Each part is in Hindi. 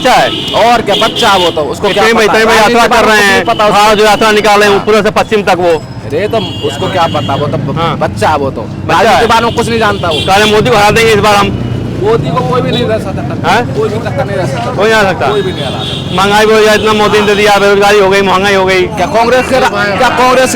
बच्चा है और क्या बच्चा वो तो उसको क्या इतने में यात्रा कर रहे हैं, भारत जो यात्रा निकाले हैं पूरे से पश्चिम तक वो। अरे तो उसको क्या पता, वो तो हाँ। बच्चा वो तो बच्चा है। के बारे में कुछ नहीं जानता वो। कह रहे मोदी को हरा देंगे इस बार हम। मोदी को कोई भी नहीं रह सकता, हैं? कोई भी टक्कर नहीं रह सकता, कोई नहीं आ सकता। कोई भी नहीं हरा सकता। महंगाई बोल दिया, इतना मोदी ने दे दिया, बेरोजगारी हो गई, महंगाई हो गई। क्या कांग्रेस के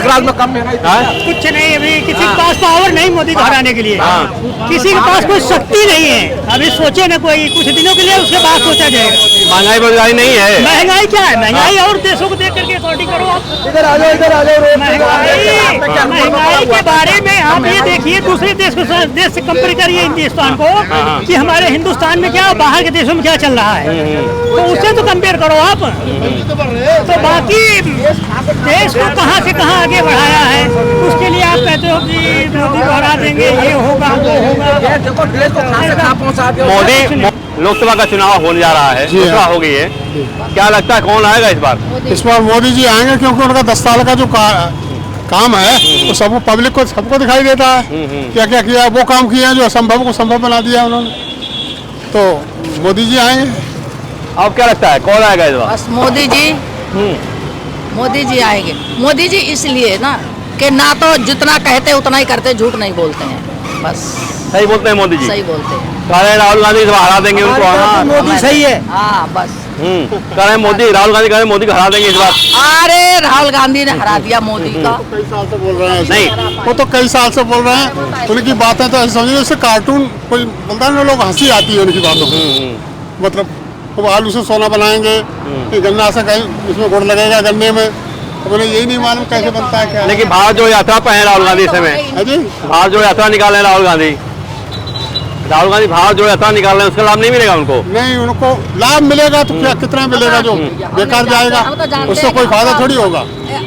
राज में कम महंगाई थी? हाँ? कुछ नहीं, अभी किसी के पास पावर नहीं मोदी को हराने के लिए। हाँ। किसी के पास कोई शक्ति नहीं है। अभी सोचे ना कोई कुछ दिनों के लिए, उसके बाद सोचा जाएगा। महंगाई बेरोजगारी नहीं है। महंगाई क्या है? महंगाई और देशों को देख करके अकॉर्डिंग करो आप। इधर आ जाओ महंगाई के बारे में आप ये देखिए, दूसरे देश से कंपेयर करिए हिंदुस्तान को कि हमारे हिंदुस्तान में क्या, बाहर के देशों में क्या चल रहा है, तो उससे तो कंपेयर करो आप। तो बाकी देश को कहां से कहां आगे बढ़ाया है, उसके लिए आप कहते हो कि मोदी को हरा देंगे, ये होगा वो होगा। मोदी लोकसभा का चुनाव होने जा रहा है, दूसरा हो गई है, क्या लगता है कौन आएगा इस बार? इस बार मोदी जी आएंगे, क्योंकि उनका 10 साल का जो काम है वो सब पब्लिक को सबको दिखाई देता है। क्या क्या किया, वो काम किया जो असंभव को संभव बना दिया उन्होंने, तो मोदी जी आएंगे। अब क्या लगता है कौन आएगा इस बार? बस मोदी जी आएंगे। मोदी जी इसलिए ना कि ना तो जितना कहते उतना ही करते, झूठ नहीं बोलते हैं, बस सही बोलते हैं मोदी जी। सही बोलते हैं। कह रहे हैं राहुल गांधी इस बार हरा देंगे उनको। हाँ। मोदी सही है। हाँ बस। कह रहे हैं मोदी, राहुल गांधी कह रहे हैं मोदी को हरा देंगे इस बार। अरे राहुल गांधी ने हरा दिया मोदी का। कई साल से बोल रहे हैं नहीं, वो तो कई साल से बोल रहे हैं। उनकी बातें तो ऐसे समझिए जैसे कार्टून, कोई बोलता है ना, लोग हंसी आती है उनकी बातों को। मतलब वो आलू से सोना बनाएंगे, कि गन्ना से कहीं उसमें गुड़ लगेगा गन्ने में, तो उन्हें यही नहीं मालूम कैसे बनता है क्या। लेकिन भारत जो यात्रा पे है राहुल गांधी इस समय, है जी, भारत जो यात्रा निकाले हैं राहुल गांधी भारत जो यात्रा निकाल रहे हैं, उसका लाभ नहीं मिलेगा उनको। नहीं, उनको लाभ मिलेगा तो क्या, कितना मिलेगा, जो बेकार जाएगा उससे कोई फायदा थोड़ी होगा।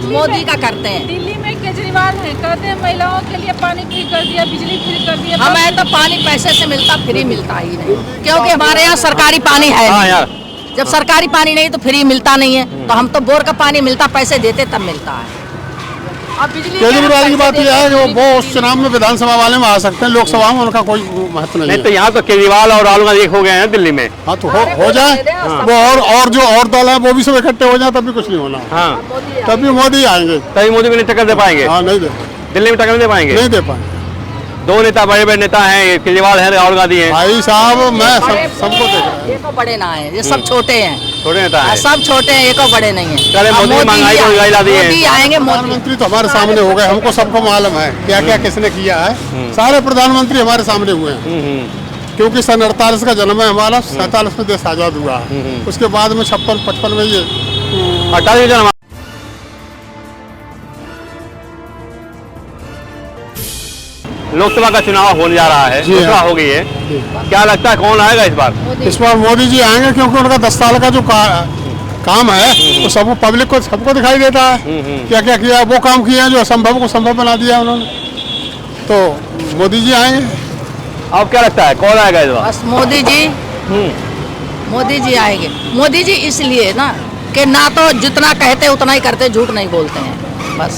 मोदी का करते हैं। दिल्ली में केजरीवाल है, कहते हैं महिलाओं के लिए पानी फ्री कर दिया, बिजली फ्री कर दिया। हमें तो पानी पैसे से मिलता, फ्री मिलता ही नहीं, क्योंकि हमारे यहाँ सरकारी पानी है हाँ नहीं। यार, जब सरकारी पानी नहीं तो फ्री मिलता नहीं है, तो हम तो बोर का पानी मिलता, पैसे देते तब मिलता है। अब बिजली केजरीवाल की बात यह है कि वो उस चुनाव में विधानसभा वाले में आ सकते हैं, लोकसभा में उनका कोई महत्व नहीं नहीं है। तो यहाँ तो केजरीवाल और राहुल गांधी एक हो गए हैं दिल्ली में। हाँ तो हो जाए वो, और जो और दल है वो भी सब इकट्ठे हो जाए, तब भी कुछ नहीं होना। हाँ, तभी मोदी आएंगे। तभी मोदी को नहीं टक्कर दे पाएंगे। हाँ नहीं दे दिल्ली में टक्कर नहीं दे पाएंगे। नहीं दे पाएंगे। दो नेता बड़े बड़े नेता हैं, केजरीवाल है, राहुल गांधी हैं। भाई साहब मैं सबको देख रहा हूँ। एको बड़े ना है, ये सब छोटे हैं, छोटे नेता हैं। सब छोटे हैं, एको बड़े नहीं है। चले मोदी महंगाई को गिरा दी है। मोदी आएंगे, मोदी प्रधानमंत्री तो हमारे सामने हो गए, हमको सबको मालूम है क्या क्या किसने किया है। सारे प्रधानमंत्री हमारे सामने हुए हैं, क्योंकि सन 48 का जन्म है हमारा, 47 में देश आजाद हुआ है। उसके बाद में 56-55 में ये 28 जन लोकसभा का चुनाव होने जा रहा है, जी दूसरा हाँ। हो गई है, क्या लगता है कौन आएगा इस बार? इस बार मोदी जी आएंगे, क्योंकि उनका 10 साल का जो काम है वो सब पब्लिक को सबको दिखाई देता है। क्या क्या किया, वो काम किया जो असंभव को संभव बना दिया उन्होंने, तो मोदी जी आएंगे। अब क्या लगता है कौन आएगा इस बार? बस मोदी जी आएंगे। मोदी जी इसलिए ना कि ना तो जितना कहते उतना ही करते, झूठ नहीं बोलते हैं, बस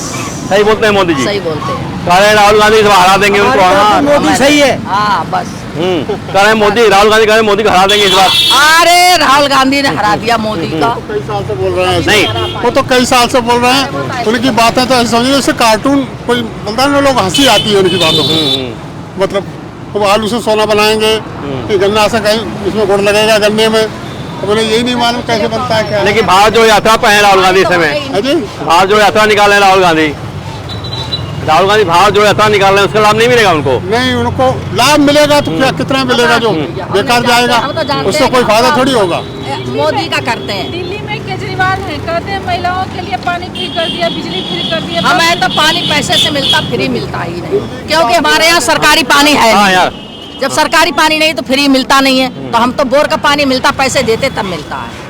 सही बोलते हैं मोदी जी। सही बोलते हैं। कह रहे हैं राहुल गांधी इस बार हरा देंगे उनको। हाँ। मोदी सही है। हाँ बस। कह रहे हैं मोदी, राहुल गांधी कह रहे हैं मोदी को हरा देंगे इस बार। अरे राहुल गांधी ने हरा दिया मोदी का। कई साल से बोल रहे हैं नहीं, वो तो कई साल से बोल रहे हैं। उनकी बातें तो ऐसे समझिए जैसे कार्टून, कोई बोलता है ना, लोग हंसी आती है उनकी बातों को। मतलब वो आलू से सोना बनाएंगे, कि गन्ना से कहीं उसमें गुड़ लगेगा गन्ने में, तो उन्हें यही नहीं मालूम कैसे बनता है क्या। लेकिन भारत जो यात्रा पे है राहुल गांधी इस समय, है जी, भारत जो यात्रा निकाल रहे हैं राहुल गांधी भारत जो यात्रा निकाल रहे हैं, उसका लाभ नहीं मिलेगा उनको। नहीं, उनको लाभ मिलेगा तो क्या, कितना मिलेगा, जो बेकार जाएगा उससे कोई फायदा थोड़ी होगा। मोदी का करते हैं। दिल्ली में केजरीवाल है, कहते हैं महिलाओं के लिए पानी फ्री कर दिया, बिजली फ्री कर दिया। हमें तो पानी पैसे से मिलता, फ्री मिलता ही नहीं, क्योंकि हमारे यहाँ सरकारी पानी है हाँ नहीं। यार, जब सरकारी पानी नहीं तो फ्री मिलता नहीं है, तो हम तो बोर का पानी मिलता, पैसे देते तब मिलता है।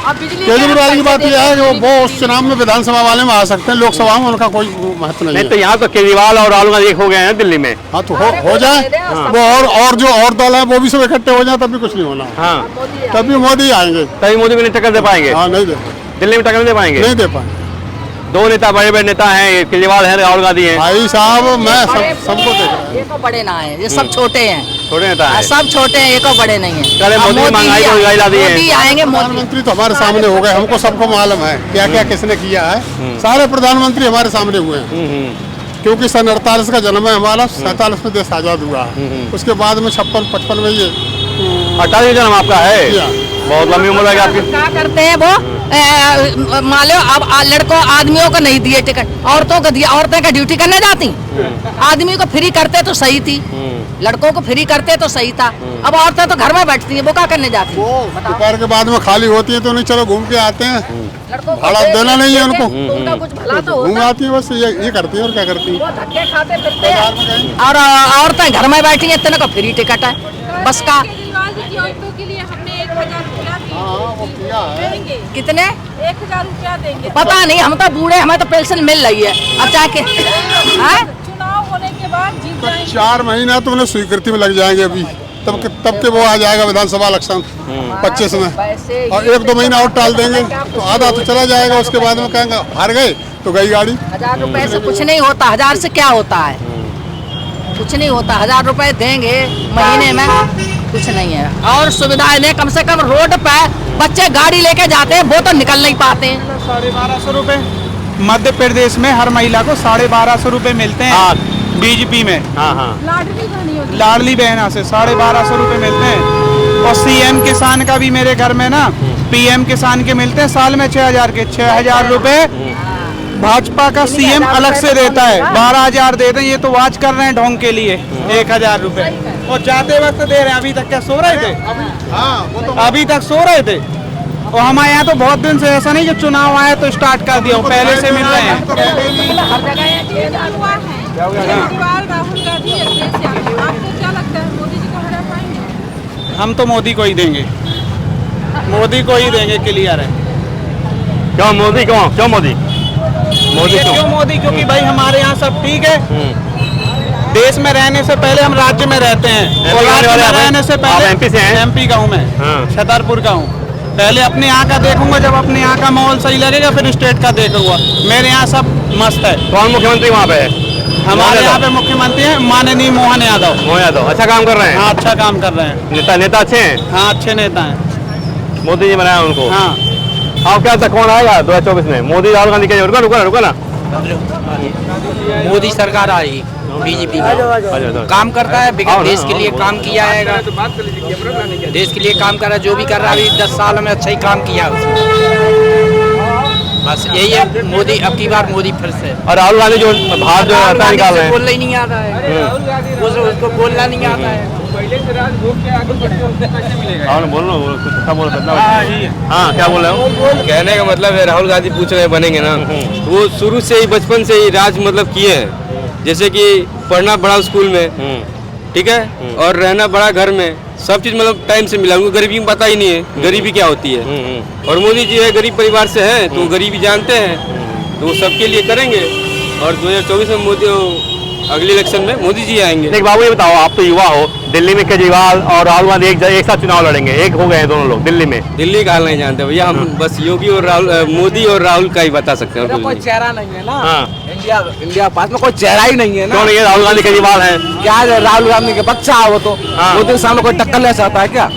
अब बिजली केजरीवाल की बात यह है कि वो उस चुनाव में विधानसभा वाले में आ सकते हैं, लोकसभा में उनका कोई महत्व नहीं नहीं है। तो यहाँ तो केजरीवाल और राहुल गांधी एक हो गए हैं दिल्ली में। हाँ तो हो जाए वो, और जो और दल है वो भी सब इकट्ठे हो जाए, तब भी कुछ नहीं होना। हाँ, तभी मोदी आएंगे। तभी मोदी को नहीं टक्कर दे पाएंगे। हाँ नहीं दे दिल्ली में टक्कर नहीं दे पाएंगे। नहीं दे पाएंगे। दो नेता बड़े बड़े नेता हैं, केजरीवाल है, राहुल गांधी हैं। भाई साहब मैं सबको देख रहा हूँ। ये तो बड़े ना है, ये सब छोटे हैं। छोटे नेता हैं। सब छोटे हैं, एको बड़े नहीं है। कल मोदी महंगाई को महंगाई ला दी है। मोदी आएंगे, मोदी प्रधानमंत्री तो हमारे सामने हो गए, हमको सबको मालूम है क्या क्या किसने किया है। सारे प्रधानमंत्री हमारे सामने हुए हैं, क्योंकि सन 48 का जन्म है हमारा, 47 में देश आजाद हुआ है। उसके बाद में 56-55 में ये 28 जन्म आपका है, किया। बहुत लंबी उम्र है आपकी। क्या करते हैं वो? मान लो अब लड़कों आदमियों को नहीं दिए टिकट, औरतों को दिया, औरतें का ड्यूटी करने जाती। आदमी को फ्री करते तो सही थी, लड़कों को फ्री करते तो सही था। अब औरतें तो घर में बैठती हैं, वो क्या करने जाती वो हैं? दोपहर के बाद में खाली होती है तो नहीं, चलो घूम के आते हैं, लड़कों को भाड़ा देना नहीं है उनको। तो उनका कुछ भला तो घूम होता। आती है बस, ये करती है और क्या करती है। वो धक्के खाते फिरते हैं और औरतें घर में बैठी हैं, इतने को फ्री टिकट है बस का। केजरीवाल जी की औरतों के लिए हमने 1000 रुपया वो किया है। देंगे, कितने 1000 रुपया देंगे। पता नहीं, हम तो बूढ़े, हमें तो पेंशन मिल रही है। अब जाके चुनाव होने के बाद जीत जाएंगे। 4 महीना तो उन्हें स्वीकृति में लग जाएंगे अभी, तब के वो आ जाएगा विधानसभा इलेक्शन 25 में, और 1-2 महीना और टाल देंगे तो आधा तो चला जाएगा। उसके बाद में कहेंगे हार गए तो गई गाड़ी। 1000 रुपए से कुछ नहीं होता, 1000 से क्या होता है? कुछ नहीं होता। 1000 रुपए देंगे महीने में, कुछ नहीं है। और सुविधाएं दें, कम से कम रोड पे बच्चे गाड़ी लेके जाते हैं, वो तो निकल नहीं पाते हैं। 1250 रुपए मध्य प्रदेश में हर महिला को 1250 रुपए मिलते हैं बीजेपी में। हाँ हाँ, लाडली बहनी होती है। लाडली बहना से 1250 रुपए मिलते हैं। और सीएम किसान का भी मेरे घर में ना, पीएम किसान के मिलते हैं साल में 6000 के। 6000 रुपए भाजपा का सीएम अलग से देता है, 12000 देते हैं। ये तो वाच कर रहे हैं ढोंग के लिए 1000 रुपए, और जाते वक्त दे रहे हैं। अभी तक क्या सो रहे थे? अभी तक सो रहे थे। और हमारे यहाँ तो बहुत दिन से ऐसा नहीं कि चुनाव आए तो स्टार्ट कर दिया, पहले से मिल रहे हैं। हुआ है केजरीवाल, राहुल गांधी, अखिलेश यादव, आपको क्या लगता है मोदी जी को हरा पाएंगे? हम तो मोदी को ही देंगे, मोदी को ही देंगे, क्लियर है। क्यों मोदी, क्यों मोदी? मोदी ये क्यों मोदी? क्योंकि भाई हमारे यहाँ सब ठीक है। देश में रहने से पहले हम राज्य में रहते हैं, और राज्य में रहने से पहले MP से हैं? MP का हूँ मैं, छतरपुर का हूँ। पहले अपने यहाँ का देखूंगा, जब अपने यहाँ का माहौल सही लगेगा फिर स्टेट का देखूंगा। मेरे यहाँ सब मस्त है। कौन मुख्यमंत्री वहाँ पे है? हमारे यहाँ पे मुख्यमंत्री है माननीय मोहन यादव। मोहन यादव अच्छा काम कर रहे हैं। हाँ, अच्छा काम कर रहे हैं। नेता अच्छे हैं। हाँ, अच्छे नेता हैं। मोदी जी बनाया उनको। हाँ, आप क्या कौन आएगा 2024 में? मोदी, राहुल गांधी? क्या रुका ना। मोदी सरकार आएगी, बीजेपी अच्छा, काम करता है, देश के लिए काम किया है, देश के लिए काम कर रहा है। जो भी कर रहा है अभी 10 साल में अच्छा ही काम किया है उसने। बस यही है, मोदी अब की बार मोदी फिर से। और राहुल गांधी जो बाहर जो रास्ता निकाल रहे हैं, बोलना ही नहीं आता है, उसको बोलना नहीं आता है। हाँ क्या बोल रहे हो? कहने का मतलब है राहुल गांधी पूछ रहे बनेंगे ना, वो शुरू से ही बचपन से ही राज मतलब किए हैं। जैसे कि पढ़ना बड़ा स्कूल में, ठीक है, और रहना बड़ा घर में, सब चीज मतलब टाइम से मिला। उनको गरीबी में पता ही नहीं है गरीबी क्या होती है। और मोदी जी है गरीब परिवार से हैं, तो गरीबी जानते हैं, तो वो सबके लिए करेंगे। और 2024 में मोदी, अगले इलेक्शन में मोदी जी आएंगे। एक बाबू ये बताओ, आप तो युवा हो, दिल्ली में केजरीवाल और राहुल गांधी एक साथ चुनाव लड़ेंगे, एक हो गए हैं दोनों लोग दिल्ली में। दिल्ली का हाल नहीं जानते भैया हम, बस योगी और राहुल, मोदी और राहुल का ही बता सकते हैं। कोई चेहरा नहीं है ना, हाँ, इंडिया पास में कोई चेहरा ही नहीं है ना। क्यों नहीं है? राहुल गांधी केजरीवाल है। क्या है, राहुल गांधी के बच्चा है वो तो, हाँ। मोदी के सामने कोई टक्कर ले सकता है क्या?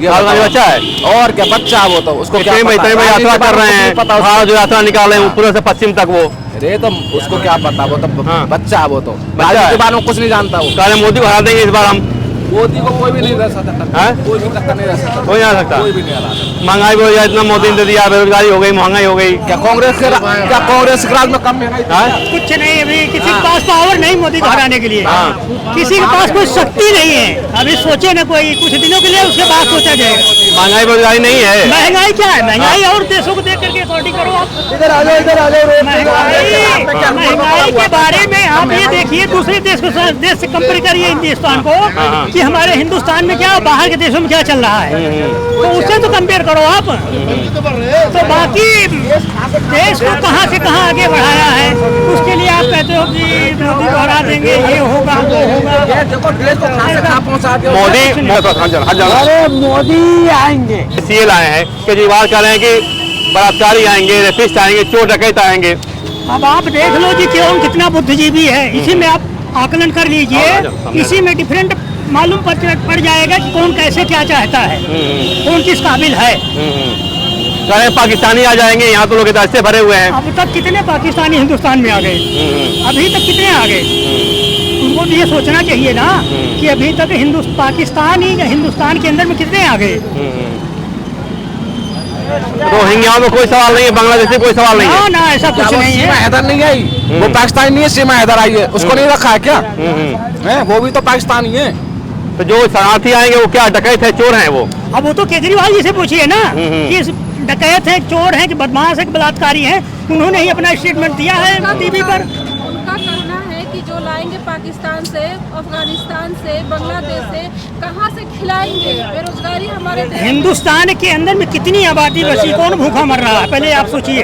राहुल गांधी बच्चा है और क्या बच्चा है वो तो, उसको क्या इतने पता है? में यात्रा कर रहे हैं, पता हाँ, जो यात्रा निकाल रहे हैं पूरे से पश्चिम तक वो। अरे तो उसको क्या पता, वो तो हाँ। बच्चा है वो तो, बच्चा राजनीति है। के बारे में कुछ नहीं जानता वो। कह रहे मोदी को हरा देंगे इस बार हम। मोदी को कोई भी नहीं रह सकता टक्कर, हाँ? कोई भी टक्कर नहीं रह सकता, कोई नहीं आ सकता। कोई भी नहीं हरा सकता। महंगाई भी हो जाए, इतना मोदी ने दे दिया, बेरोजगारी हो गई, महंगाई हो गई। क्या कांग्रेस के राज में कम महंगाई थी? हाँ? कुछ नहीं, अभी किसी के पास पावर नहीं मोदी को हराने के लिए। हाँ। किसी के पास कोई शक्ति नहीं है। अभी सोचे ना कोई, कुछ दिनों के लिए उसके बाद सोचा जाएगा। महंगाई बेरोजगारी नहीं है। महंगाई क्या है? महंगाई और देशों को देख करके अकॉर्डिंग करो आप। इधर आ जाओ महंगाई के बारे में आप ये देखिए, दूसरे देश से कंपेयर करिए हिंदुस्तान को, कि हमारे हिंदुस्तान में क्या, बाहर के देशों में क्या चल रहा है, तो उससे तो कंपेयर करो आप। तो बाकी देश को कहां से कहां आगे बढ़ाया है, उसके लिए आप कहते हो कि मोदी को हरा देंगे, ये होगा वो होगा। देखो देश को कहां से कहां पहुंचा दिया। मोदी मोदी आएंगे। सीएल आए हैं, केजरीवाल कह रहे हैं कि बलात्कारी आएंगे, रेपिस्ट आएंगे, चोर डकैत आएंगे। अब आप देख लो जी कौन कितना बुद्धिजीवी है, इसी में आप आकलन कर लीजिए, इसी में डिफरेंट मालूम पड़ जाएगा कि कौन कैसे क्या चाहता है, कौन किस काबिल है। सारे पाकिस्तानी आ जाएंगे, यहाँ तो लोग ऐसे भरे हुए हैं। अब तक कितने पाकिस्तानी हिंदुस्तान में आ गए, अभी तक कितने आ गए? उनको भी ये सोचना चाहिए ना कि अभी तक पाकिस्तान ही हिंदुस्तान के अंदर में कितने आ गए। रोहिंग्याओं में कोई सवाल नहीं है, बांग्लादेश में कोई सवाल नहीं है। ना ऐसा कुछ नहीं सीमा है। हैदर नहीं आई, वो पाकिस्तानी नहीं है, सीमा हैदर आई है, उसको नहीं रखा है क्या? है वो भी तो पाकिस्तानी है। तो जो शरणार्थी आएंगे वो क्या डकैत है, चोर हैं वो? अब वो तो केजरीवाल जी से पूछिए ना कि डकैत है, चोर है कि बदमाश है कि बलात्कारी है। उन्होंने ही अपना स्टेटमेंट दिया है टीवी पर। उनका कहना है कि जो लाएंगे पाकिस्तान से, अफगानिस्तान से, बांग्लादेश से, कहाँ से खिलाएंगे? बेरोजगारी हमारे देश। हिंदुस्तान के अंदर में कितनी आबादी बसी, कौन भूखा मर रहा है? पहले आप सोचिए,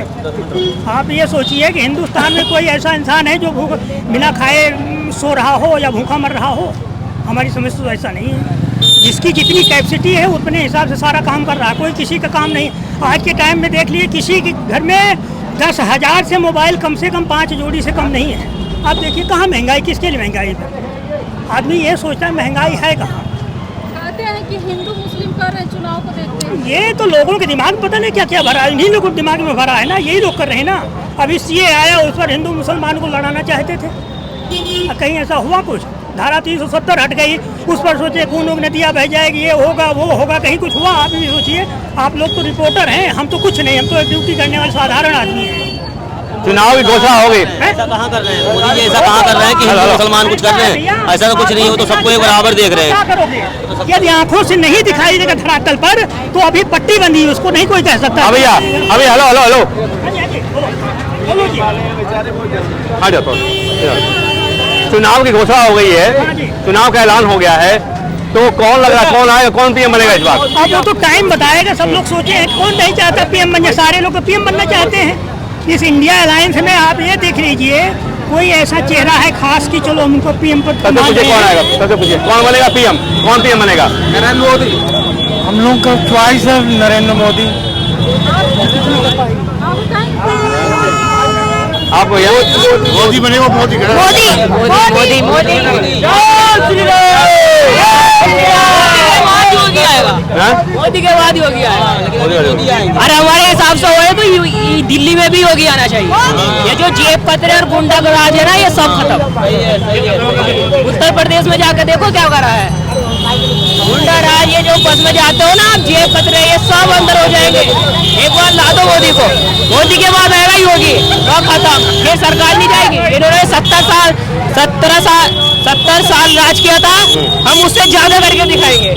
आप ये सोचिए कि हिंदुस्तान में कोई ऐसा इंसान है जो भूख बिना खाए सो रहा हो या भूखा मर रहा हो? हमारी समझ तो ऐसा नहीं है। जिसकी जितनी कैपेसिटी है उतने हिसाब से सारा काम कर रहा है, कोई किसी का काम नहीं। आज के टाइम में देख लीजिए, किसी के घर में 10,000 से मोबाइल कम से कम 5 जोड़ी से कम नहीं है। आप देखिए कहाँ महंगाई, किसके लिए महंगाई है? आदमी ये सोचता है महंगाई है कहाँ। कहते हैं कि हिंदू मुस्लिम कर रहे हैं, चुनाव को देखते हैं। ये तो लोगों के दिमाग में पता नहीं क्या क्या भरा है, इन्हीं लोगों के दिमाग में भरा है ना, यही लोग कर रहे हैं ना। अभी सीए आया, उस पर हिंदू मुसलमान को लड़ाना चाहते थे, कहीं ऐसा हुआ कुछ? धारा 370 हट गई, उस पर सोचे खून नदियाँ बह जाएगी, ये होगा वो होगा, कहीं कुछ हुआ? आप भी सोचिए, आप लोग तो रिपोर्टर हैं, हम तो कुछ नहीं, हम तो ड्यूटी करने वाले साधारण आदमी हैं। चुनाव की घोषणा हो गई, ऐसा कहाँ कर रहे हैं मोदी जी? ऐसा कहाँ कर रहे हैं कि हिंदू मुसलमान कुछ कर रहे हैं? ऐसा तो कुछ नहीं हो, तो सबको एक बराबर देख रहे हैं। क्या करोगे? यदि आंखों से नहीं दिखाई देगा धरातल पर, तो अभी पट्टी बंदी है, उसको नहीं कोई कह सकता। भैया अभी हेलो हेलो हेलो बोलो जी। हाँ जाओ, चुनाव की घोषणा हो गई है, चुनाव का ऐलान हो गया है, तो कौन लग रहा है, कौन आएगा, कौन पीएम बनेगा इस बार? अब वो तो टाइम बताएगा। सब लोग सोचे हैं कौन नहीं चाहता पीएम बनना, सारे लोग पीएम बनना चाहते हैं। इस इंडिया अलायंस में आप ये देख लीजिए, कोई ऐसा चेहरा है खास कि चलो हमको पीएम पर सबसे पूछिए कौन आएगा, सबसे पूछिए कौन बनेगा पीएम, कौन पीएम बनेगा? नरेंद्र मोदी। हम लोग का च्वाइस है नरेंद्र मोदी। आप मोदी बनेगा, मोदी मोदी मोदी मोदी के बाद योगी आएगा। अरे हमारे हिसाब से होए तो दिल्ली में भी योगी आना चाहिए। ये जो जेब कतरे और गुंडा राज है ना, ये सब खत्म। उत्तर प्रदेश में जाकर देखो क्या कर रहा है गुंडा राज। ये जो बस में जाते हो ना आप, जेब कतरे ये सब अंदर हो जाएंगे। एक बार ला दो मोदी को, मोदी के बाद आएगा योगी, तो खत्म। ये सरकार नहीं जाएगी। इन्होंने 70 साल राज किया था, हम उससे ज्यादा करके दिखाएंगे।